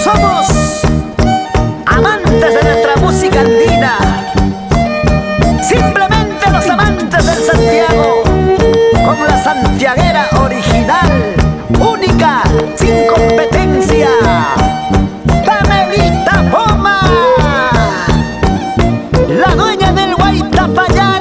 Somos amantes de nuestra música andina, simplemente los amantes del Santiago, con la santiaguera original, única, sin competencia, Pamelita Poma, la dueña del Guaitapayana.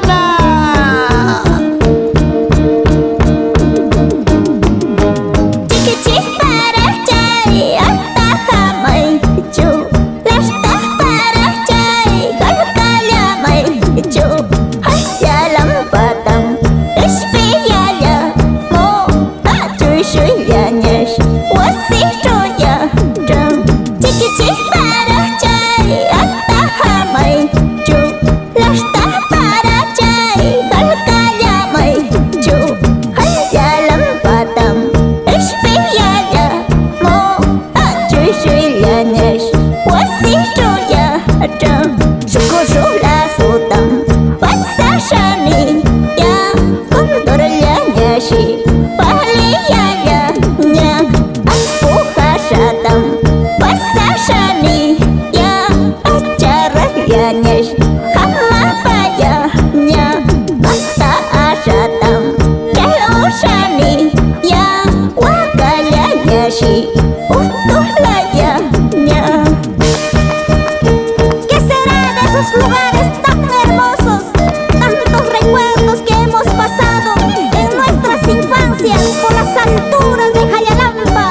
¿Qué será de esos lugares tan hermosos? Tantos recuerdos que hemos pasado en nuestras infancias por las alturas de Jayalampa.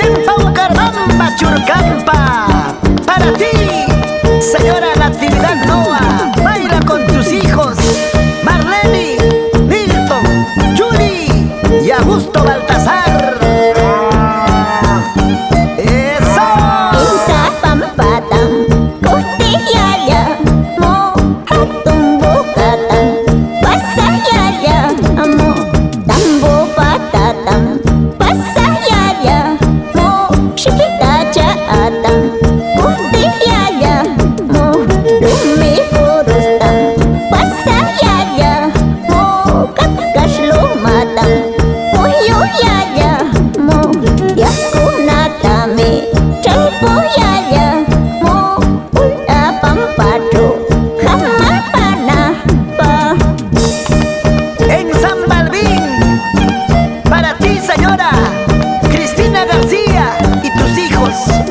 En Paucarpamba, Churcampa, para ti, señora Natividad Noa, baila con tus hijos Marlene, Milton, Yuri y Augusto Baltasar.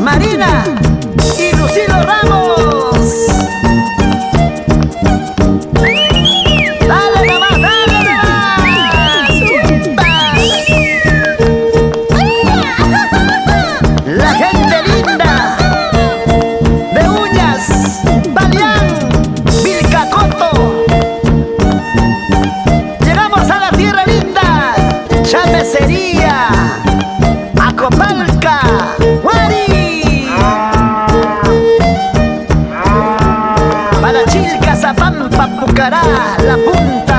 Marina y Lucilo Ramos. Dale nomás, dale nomás. La gente linda de Uñas, Balián, Vilcacoto. Llegamos a la tierra linda, Chamesería, Acopalca, para Chilcas, Zapampa, Pucará, La Punta.